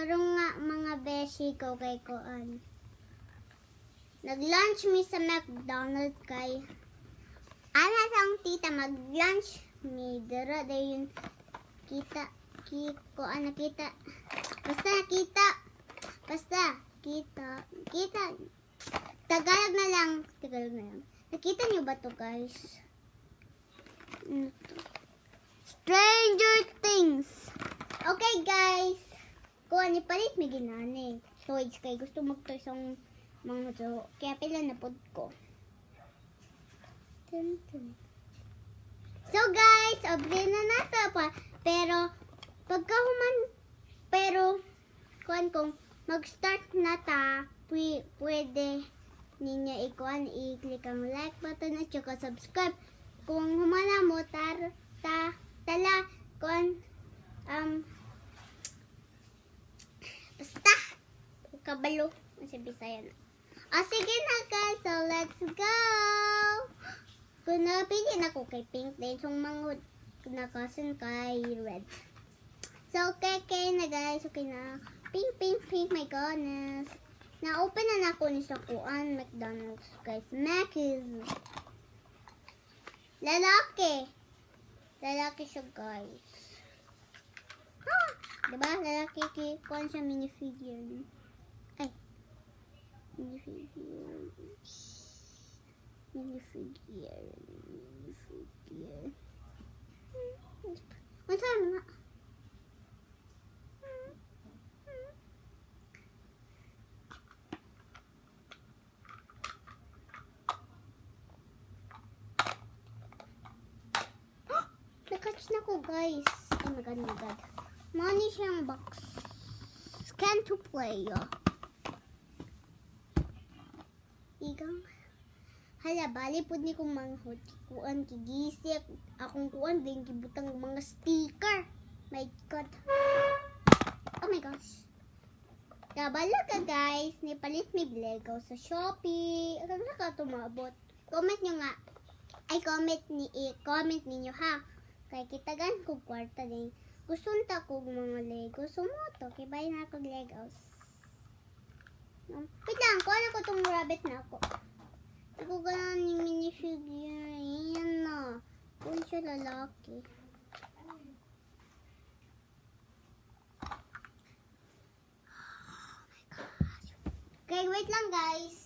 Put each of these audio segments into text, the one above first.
Karong nga mga beshi ko kay Koan. Nag-lunch mi sa McDonald's kay ana sang tita mag-lunch mi dira dayon kita Koan nakita. Basta kita. Tagalog na lang. Nakita niyo ba to, guys? Stranger Things. Okay, guys. Kuha ni palit may ginani. So, it's kay gusto magtoy sa mga to. Kaya pila na pod ko. So, guys, obre na nato pa. Pero kuan kung mag-start na ta, pwede ninyo i-click ang like button at saka subscribe. Kung humana mo, tala, basta, kabalo, sa Bisaya na. Sige na guys, so let's go! Kung napili na ko kay pink, din yung mga nakasin kay red. So, okay na guys, okay na. Pink, my goodness. Na-open na ako ni sa Kuan McDonald's, guys. Mac's. Lalaki siya, guys. Diba? Lalaki kuan siya minifigure. Ay. Minifigure. Ano saan na? Nakatch na ko, guys. Oh my god. Money siyang box. Scan to play. Igang. Hala, bali po ni kong manghod. Kuan kigisip. Akong kuan din gibutang mga sticker. My god. Oh my gosh. Kabala ka, guys. Nipalit mi Lego sa Shopee. Ano ka tumabot? Comment nyo nga. Ay, comment ninyo ha. Kaya kitagan ko kwarta din. Gusto nta ko mga Lego. Sumoto. Kaya buy na ako Legos. Wait lang. Kuha na ko itong rabbit na ako. Hindi ko gano'n yung minifigure. Ayan na. Kung siya lalaki. Oh my gosh. Okay, wait lang guys.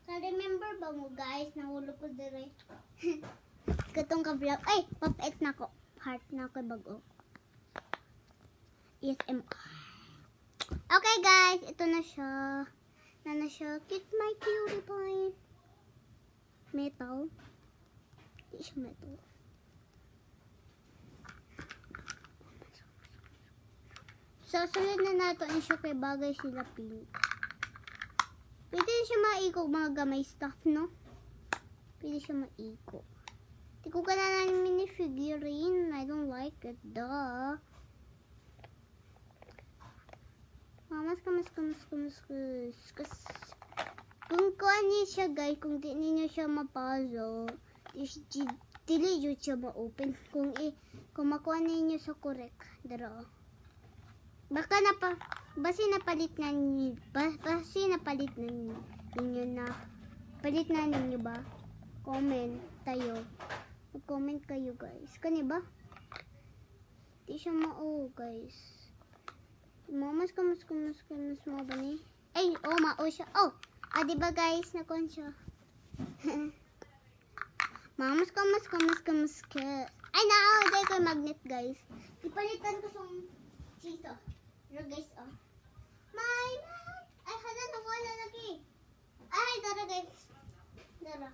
Ka-remember ba mo guys, nahulog ko dire. Katong ka-vlog. Ay, papait na ko. Heart na ko bago. ASMR. Okay guys, ito na siya. Cute my cutie pie. Metal. Hindi siya metal. Sasunod na nato siya kay bagay sila pink. Pwede siya maiko mga gamay stuff, no? Pwede siya maiko. Di ko na lang minifigurine. I don't like it, duh. Mas. Kung kuha niyo siya, guys, kung di niyo siya mapuzzle, dili yun siya ma-open. Kung makuha niyo sa correct, dara. Baka basi napalit na ninyo ba? Comment mag-comment kayo guys. Kani ba? Di siya guys. Mas mo ba ni? Ay, mao siya. Diba guys, nakon siya. Mas. Ay, dahil ko magnet guys. Ipalitan ko sa chito. Pero guys, my God! Ay, hala, nawala lagi. Ay, dara guys. Dara.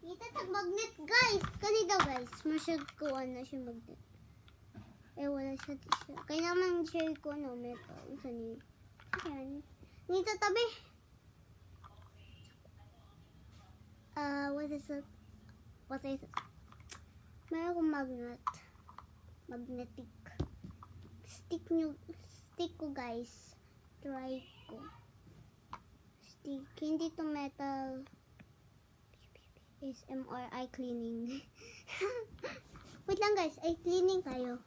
Itatag magnet guys. Kanina guys, masyag ko na siya magnet. Wala siya. Kaya naman siya ko metal. Saan yun? Ayan. Dito tabi. What is it? What is it? Meron akong magnetic. Stick ko guys. Try ko. Stick. Hindi to metal. ASMR eye cleaning. Wait lang guys, eye cleaning tayo.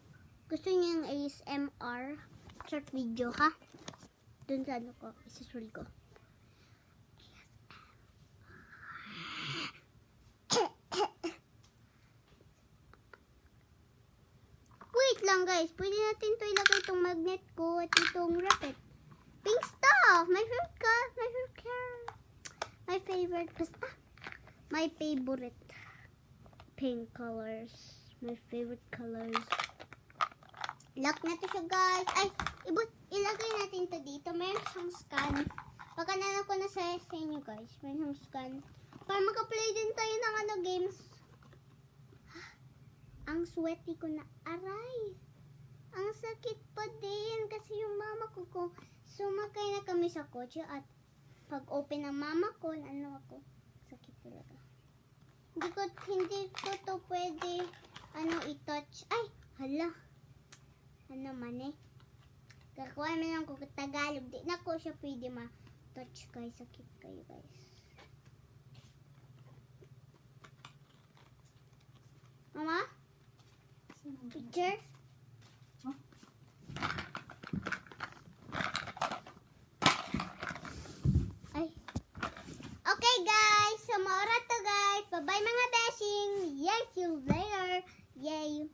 Gusto niyo yung ASMR short video ha? Dun sa ano ko, isusul ko. Wait lang guys, pwede natin to ilagay itong magnet ko at itong racket. Pink stuff! My favorite pink colors. My favorite colors. Lock na to siya guys. Ay, ilagay natin to dito. Mayroon siyang scan. Pagkanalan ko na sa inyo guys. Mayroon siyang scan. Para makaplay din tayo ng games. Ang sweaty ko na. Aray! Ang sakit pa din. Kasi yung mama ko sumakay na kami sa kotse at pag open ng mama ko, sakit talaga. Hindi ko to pwede i-touch. Ay, hala. Kakuha mo lang ko Tagalog. Di na ko siya pwede ma-touch guys. Sakit kayo guys. Mama? Picture? Ay. Okay guys. So maura to guys. Bye bye mga bashing. Yes, see you later. Yay.